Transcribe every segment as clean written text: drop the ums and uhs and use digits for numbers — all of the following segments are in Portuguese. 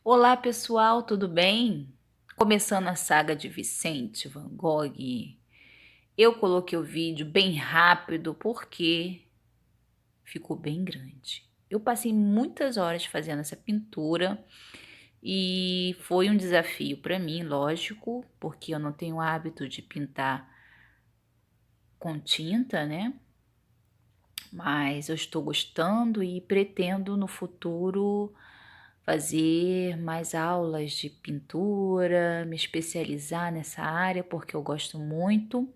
Olá pessoal, tudo bem? Começando a saga de Vicente Van Gogh, eu coloquei o vídeo bem rápido porque ficou bem grande. Eu passei muitas horas fazendo essa pintura e foi um desafio para mim, lógico, porque eu não tenho hábito de pintar com tinta, né? Mas eu estou gostando e pretendo no futuro fazer mais aulas de pintura, me especializar nessa área porque eu gosto muito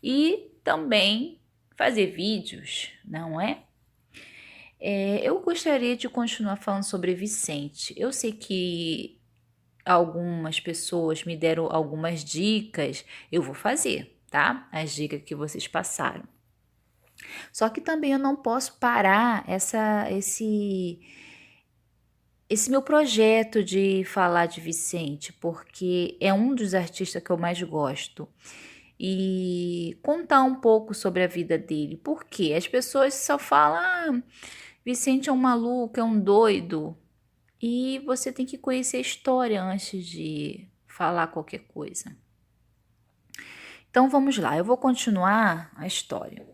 e também fazer vídeos, não é? Eu gostaria de continuar falando sobre Vicente. Eu sei que algumas pessoas me deram algumas dicas, eu vou fazer, tá? As dicas que vocês passaram. Só que também eu não posso parar esse meu projeto de falar de Vicente, porque é um dos artistas que eu mais gosto. E contar um pouco sobre a vida dele. Porque as pessoas só falam, Vicente é um maluco, é um doido. E você tem que conhecer a história antes de falar qualquer coisa. Então vamos lá, eu vou continuar a história.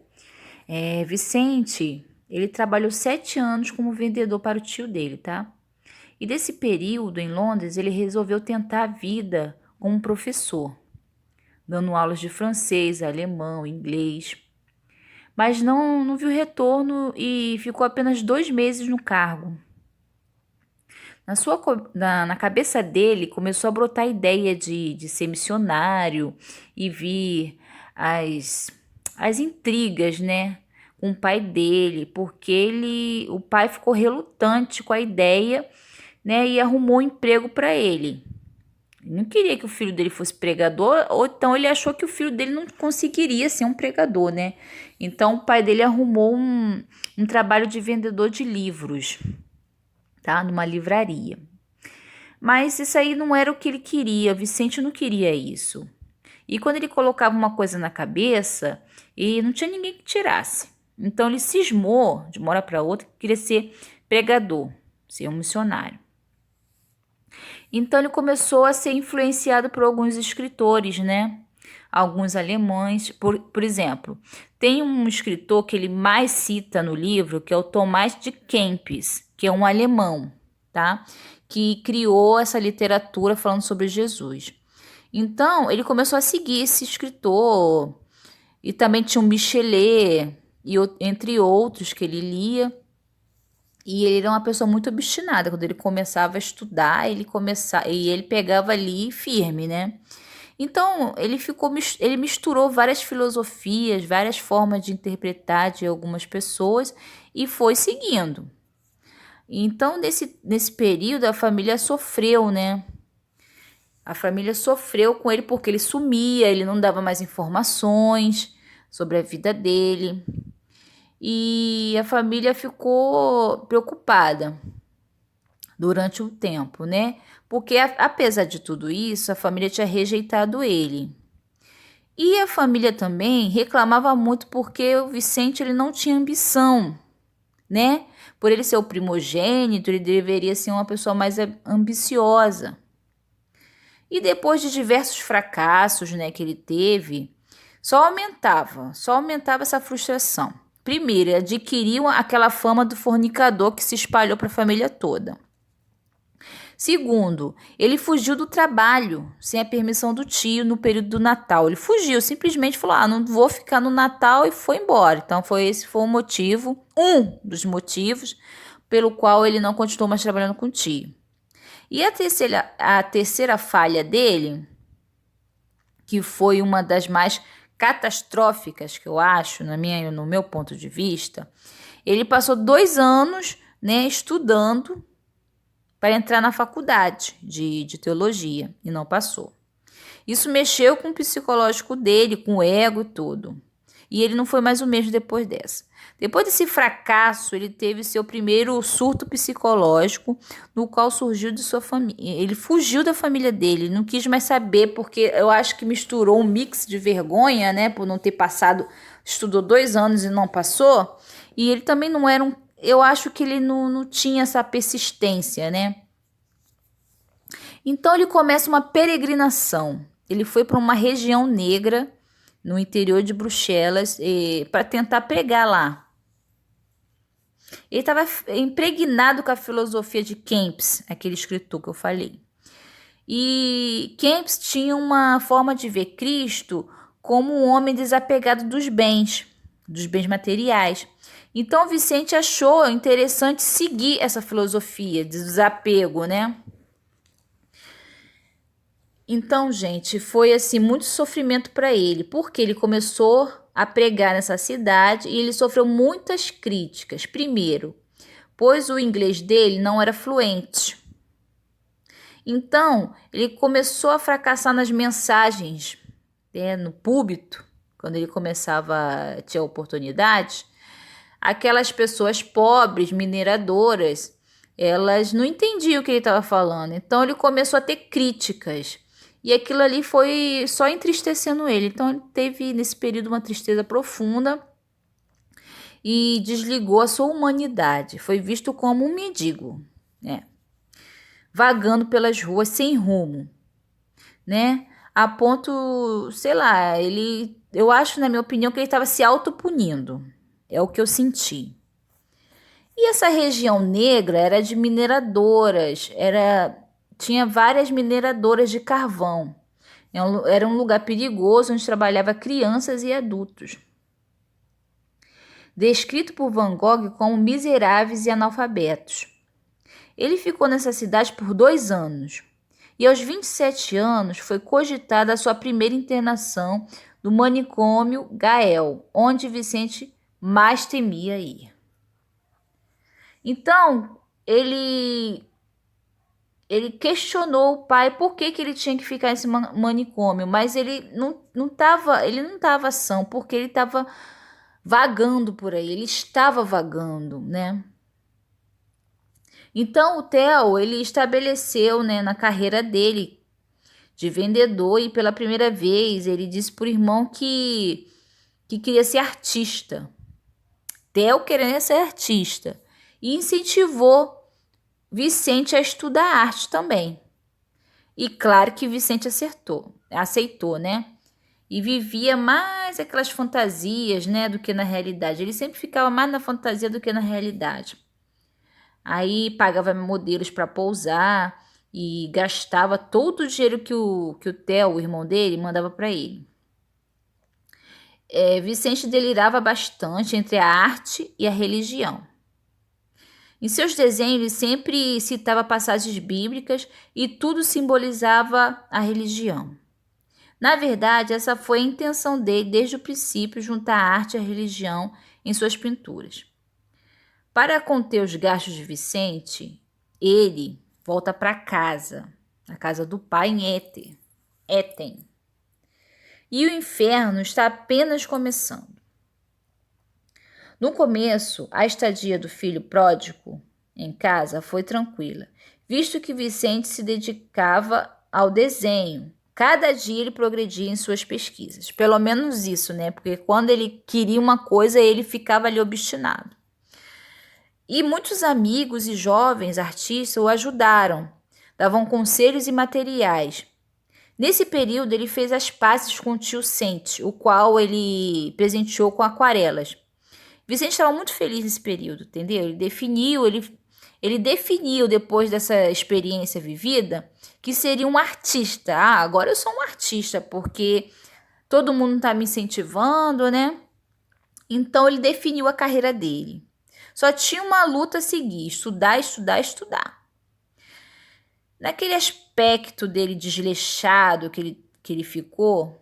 Vicente, ele trabalhou 7 anos como vendedor para o tio dele, tá? E desse período em Londres, ele resolveu tentar a vida como professor, dando aulas de francês, alemão, inglês. Mas não viu retorno e ficou apenas 2 meses no cargo. Na cabeça dele começou a brotar a ideia de ser missionário e vir as, as intrigas, né? Com o pai dele, porque o pai ficou relutante com a ideia, né? E arrumou um emprego para ele. Ele não queria que o filho dele fosse pregador, ou então ele achou que o filho dele não conseguiria ser um pregador, né? Então o pai dele arrumou um trabalho de vendedor de livros, tá? Numa livraria. Mas isso aí não era o que ele queria, Vicente não queria isso. E quando ele colocava uma coisa na cabeça, e não tinha ninguém que tirasse. Então ele cismou de uma hora para outra que queria ser pregador, ser um missionário. Então ele começou a ser influenciado por alguns escritores, né? Alguns alemães, por exemplo, tem um escritor que ele mais cita no livro, que é o Tomás de Kempis, que é um alemão, tá? Que criou essa literatura falando sobre Jesus. Então, ele começou a seguir esse escritor, e também tinha um Michelet, entre outros que ele lia. E ele era uma pessoa muito obstinada. Quando ele começava a estudar, ele pegava ali firme, né? Então, ele misturou várias filosofias, várias formas de interpretar de algumas pessoas e foi seguindo. Então, nesse período, a família sofreu, né? A família sofreu com ele porque ele sumia, ele não dava mais informações sobre a vida dele. E a família ficou preocupada durante um tempo, né? Porque apesar de tudo isso, a família tinha rejeitado ele. E a família também reclamava muito porque o Vicente ele não tinha ambição, né? Por ele ser o primogênito, ele deveria ser uma pessoa mais ambiciosa. E depois de diversos fracassos, né, que ele teve, só aumentava essa frustração. Primeiro, ele adquiriu aquela fama do fornicador que se espalhou para a família toda. Segundo, ele fugiu do trabalho sem a permissão do tio no período do Natal. Ele fugiu, simplesmente falou: "Ah, não vou ficar no Natal", e foi embora. Então esse foi o motivo, um dos motivos pelo qual ele não continuou mais trabalhando com o tio. E a terceira falha dele, que foi uma das mais catastróficas que eu acho, no meu ponto de vista, ele passou 2 anos, né, estudando para entrar na faculdade de teologia e não passou. Isso mexeu com o psicológico dele, com o ego e tudo. E ele não foi mais o mesmo depois dessa. Depois desse fracasso, ele teve seu primeiro surto psicológico, no qual surgiu de sua família. Ele fugiu da família dele, não quis mais saber, porque eu acho que misturou um mix de vergonha, né, por não ter passado, estudou 2 anos e não passou. E ele também não era um. Eu acho que ele não tinha essa persistência, né? Então ele começa uma peregrinação. Ele foi para uma região negra no interior de Bruxelas para tentar pregar lá. Ele estava impregnado com a filosofia de Kempis, aquele escritor que eu falei. E Kempis tinha uma forma de ver Cristo como um homem desapegado dos bens materiais. Então Vicente achou interessante seguir essa filosofia de desapego, né? Então, gente, foi assim muito sofrimento para ele, porque ele começou a pregar nessa cidade e ele sofreu muitas críticas. Primeiro, pois o inglês dele não era fluente. Então, ele começou a fracassar nas mensagens, né, no púlpito, quando ele começava a ter oportunidade. Aquelas pessoas pobres, mineradoras, elas não entendiam o que ele estava falando. Então, ele começou a ter críticas. E aquilo ali foi só entristecendo ele. Então, ele teve nesse período uma tristeza profunda e desligou a sua humanidade. Foi visto como um mendigo, né? Vagando pelas ruas sem rumo, né? A ponto, sei lá, eu acho, na minha opinião, que ele estava se autopunindo. É o que eu senti. E essa região negra era de mineradoras, tinha várias mineradoras de carvão. Era um lugar perigoso onde trabalhava crianças e adultos. Descrito por Van Gogh como miseráveis e analfabetos. Ele ficou nessa cidade por 2 anos. E aos 27 anos foi cogitada a sua primeira internação no manicômio Gael, onde Vicente mais temia ir. Então, ele questionou o pai por que ele tinha que ficar nesse manicômio, mas ele não estava são, porque ele estava vagando por aí, ele estava vagando, né? Então, o Theo, ele estabeleceu, né, na carreira dele de vendedor e pela primeira vez ele disse para o irmão que queria ser artista. Theo querendo ser artista e incentivou Vicente a estudar arte também. E claro que Vicente aceitou, né? E vivia mais aquelas fantasias, né, do que na realidade. Ele sempre ficava mais na fantasia do que na realidade. Aí pagava modelos para pousar e gastava todo o dinheiro que o Theo, o irmão dele, mandava para ele. Vicente delirava bastante entre a arte e a religião. Em seus desenhos, ele sempre citava passagens bíblicas e tudo simbolizava a religião. Na verdade, essa foi a intenção dele desde o princípio, juntar a arte e a religião em suas pinturas. Para conter os gastos de Vicente, ele volta para casa, na casa do pai em Éten. E o inferno está apenas começando. No começo, a estadia do filho pródigo em casa foi tranquila, visto que Vicente se dedicava ao desenho. Cada dia ele progredia em suas pesquisas. Pelo menos isso, né? Porque quando ele queria uma coisa, ele ficava ali obstinado. E muitos amigos e jovens artistas o ajudaram, davam conselhos e materiais. Nesse período, ele fez as pazes com o tio Sente, o qual ele presenteou com aquarelas. Vicente estava muito feliz nesse período, entendeu? Ele definiu, depois dessa experiência vivida, que seria um artista. Ah, agora eu sou um artista, porque todo mundo está me incentivando, né? Então, ele definiu a carreira dele. Só tinha uma luta a seguir, estudar, estudar, estudar. Naquele aspecto dele desleixado que ele ficou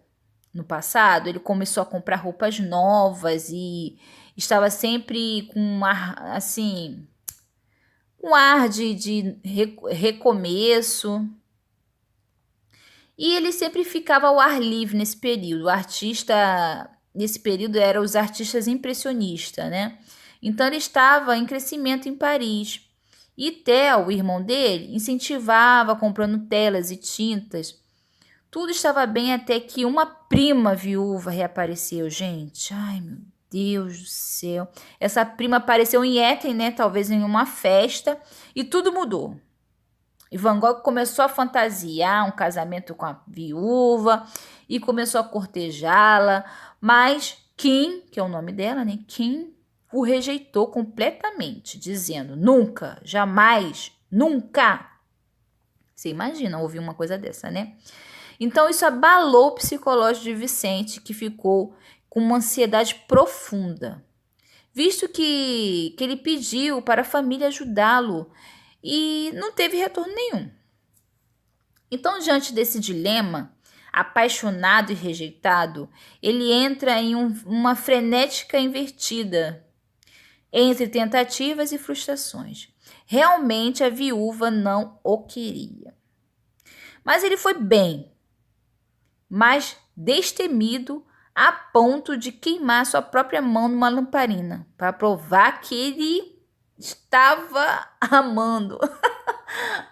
no passado, ele começou a comprar roupas novas e estava sempre com um ar, assim, um ar de recomeço. E ele sempre ficava ao ar livre nesse período. O artista, nesse período, eram os artistas impressionistas, né? Então, ele estava em crescimento em Paris. E Theo, o irmão dele, incentivava comprando telas e tintas. Tudo estava bem até que uma prima viúva reapareceu, gente. Ai, meu Deus do céu. Essa prima apareceu em Etten, né? Talvez em uma festa. E tudo mudou. E Van Gogh começou a fantasiar um casamento com a viúva e começou a cortejá-la, mas Kim, que é o nome dela, né? Kim o rejeitou completamente, dizendo: nunca, jamais, nunca. Você imagina ouvir uma coisa dessa, né? Então isso abalou o psicológico de Vicente, que ficou com uma ansiedade profunda, visto que ele pediu para a família ajudá-lo e não teve retorno nenhum. Então, diante desse dilema, apaixonado e rejeitado, ele entra em uma frenética invertida entre tentativas e frustrações. Realmente a viúva não o queria. Mas ele foi bem, mas destemido a ponto de queimar sua própria mão numa lamparina, para provar que ele estava amando.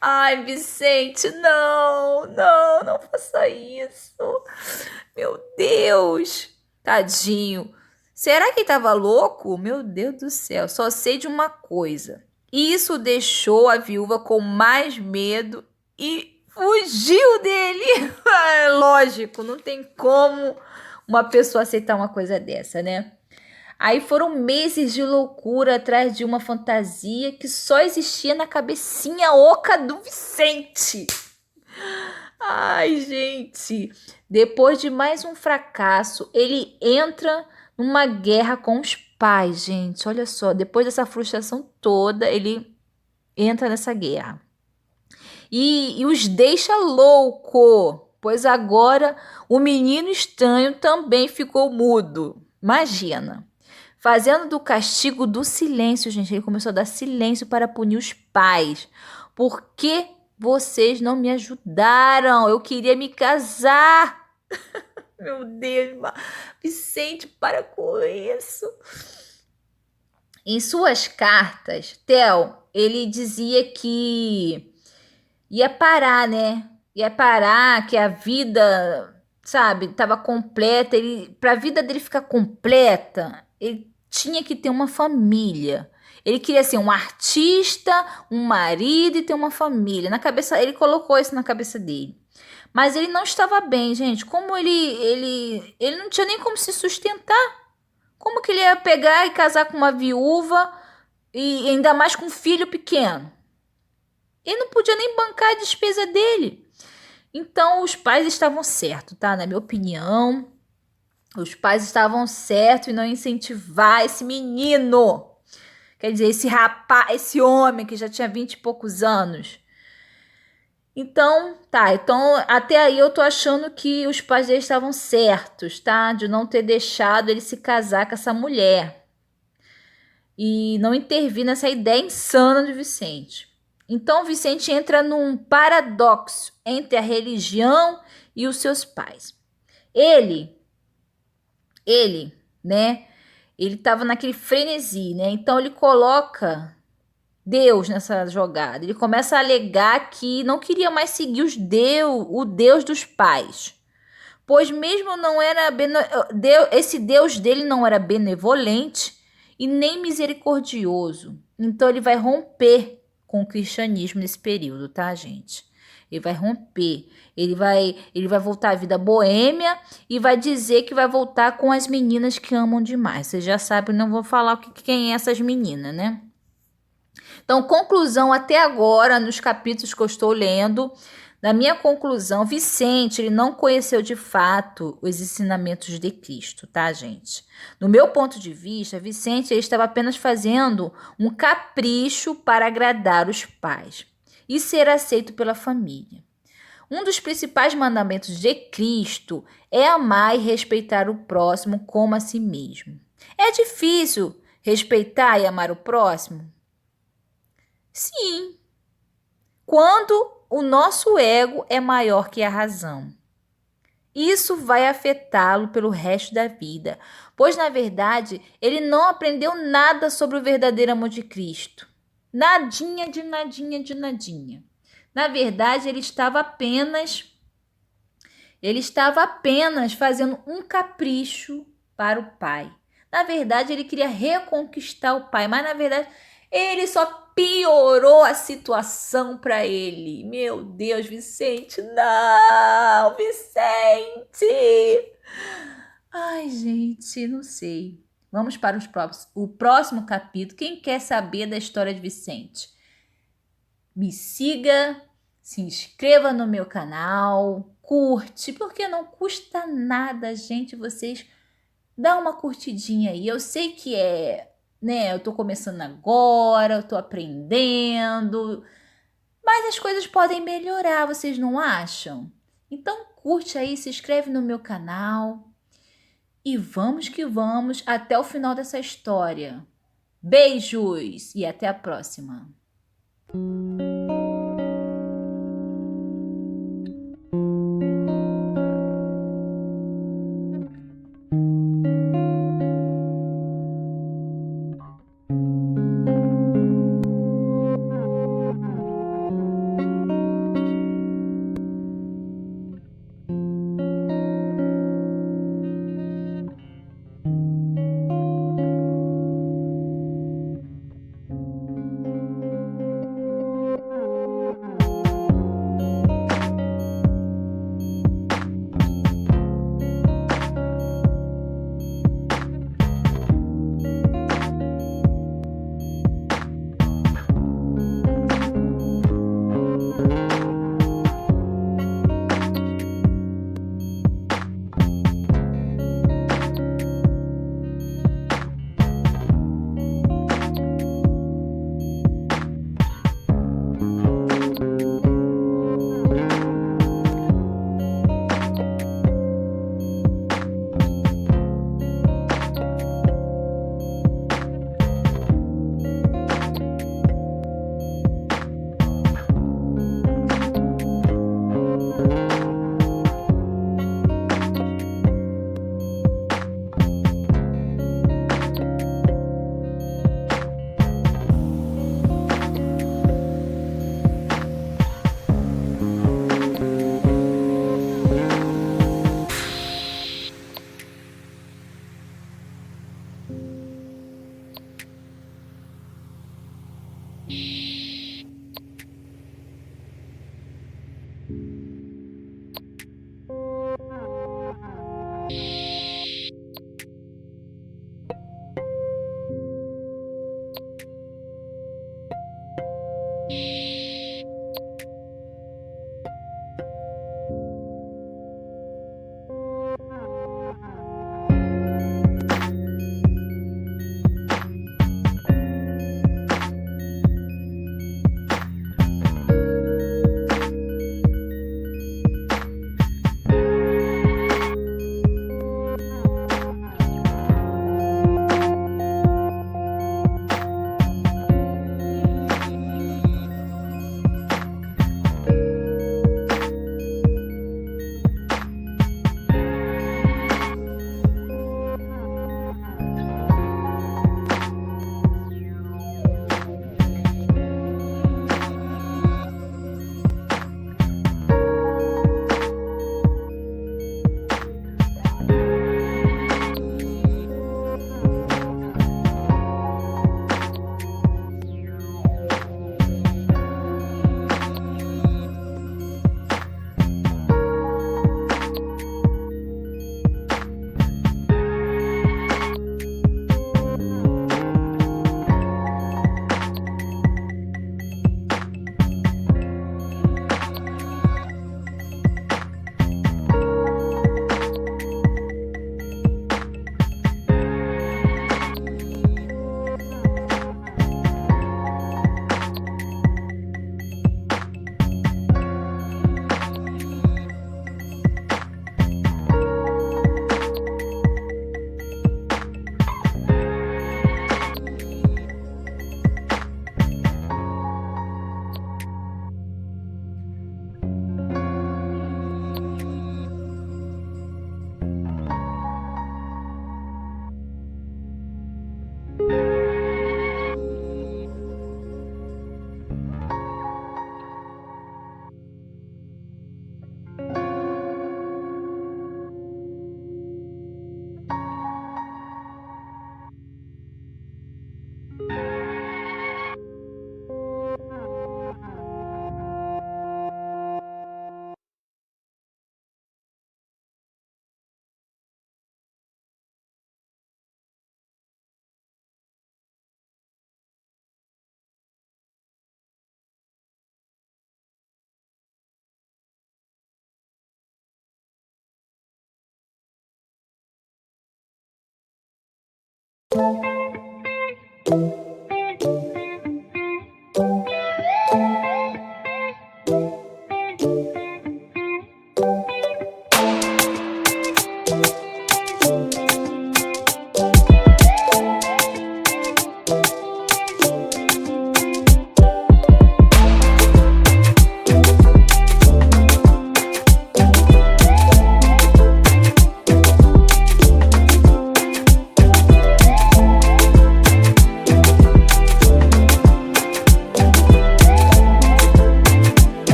Ai, Vicente, não faça isso. Meu Deus, tadinho. Será que ele estava louco? Meu Deus do céu, só sei de uma coisa. Isso deixou a viúva com mais medo e fugiu dele. É lógico, não tem como uma pessoa aceitar uma coisa dessa, né? Aí foram meses de loucura atrás de uma fantasia que só existia na cabecinha oca do Vicente. Ai, gente. Depois de mais um fracasso, ele entra numa guerra com os pais, gente. Olha só, depois dessa frustração toda, ele entra nessa guerra. E os deixa louco, pois agora o menino estranho também ficou mudo. Imagina. Fazendo do castigo do silêncio, gente. Ele começou a dar silêncio para punir os pais. Por que vocês não me ajudaram? Eu queria me casar. Meu Deus, Vicente, para com isso. Em suas cartas, Theo, ele dizia que ia parar, né? Ia parar, que a vida, sabe, estava completa. Para a vida dele ficar completa, ele tinha que ter uma família. Ele queria ser um artista, um marido e ter uma família. Na cabeça, ele colocou isso na cabeça dele. Mas ele não estava bem, gente. Como ele não tinha nem como se sustentar. Como que ele ia pegar e casar com uma viúva e ainda mais com um filho pequeno? Ele não podia nem bancar a despesa dele. Então, os pais estavam certos, tá? Na minha opinião, os pais estavam certos em não incentivar esse menino. Quer dizer, esse rapaz, esse homem que já tinha 20 e poucos anos. Então, tá. Então, até aí eu tô achando que os pais dele estavam certos, tá? De não ter deixado ele se casar com essa mulher. E não intervir nessa ideia insana de Vicente. Então, Vicente entra num paradoxo entre a religião e os seus pais. Ele, né? Ele estava naquele frenesi, né? Então, ele coloca Deus nessa jogada. Ele começa a alegar que não queria mais seguir o Deus dos pais. Pois mesmo não era esse Deus dele não era benevolente e nem misericordioso. Então, ele vai romper com o cristianismo nesse período, tá, gente? Ele vai romper, ele vai voltar à vida boêmia e vai dizer que vai voltar com as meninas que amam demais. Vocês já sabem, não vou falar quem é essas meninas, né? Então, conclusão até agora, nos capítulos que eu estou lendo, na minha conclusão, Vicente, ele não conheceu de fato os ensinamentos de Cristo, tá, gente? No meu ponto de vista, Vicente ele estava apenas fazendo um capricho para agradar os pais e ser aceito pela família. Um dos principais mandamentos de Cristo é amar e respeitar o próximo como a si mesmo. É difícil respeitar e amar o próximo? Sim, quando o nosso ego é maior que a razão. Isso vai afetá-lo pelo resto da vida, pois, na verdade, ele não aprendeu nada sobre o verdadeiro amor de Cristo. Nadinha de nadinha de nadinha. Na verdade, ele estava apenas fazendo um capricho para o pai. Na verdade, ele queria reconquistar o pai, mas, na verdade, ele só piorou a situação para ele. Meu Deus, Vicente, não, Vicente. Ai, gente, não sei. Vamos para o próximo capítulo. Quem quer saber da história de Vicente? Me siga, se inscreva no meu canal, curte, porque não custa nada, gente, vocês dá uma curtidinha aí. Eu sei que eu tô começando agora, eu tô aprendendo, mas as coisas podem melhorar, vocês não acham? Então curte aí, se inscreve no meu canal e vamos que vamos até o final dessa história. Beijos e até a próxima!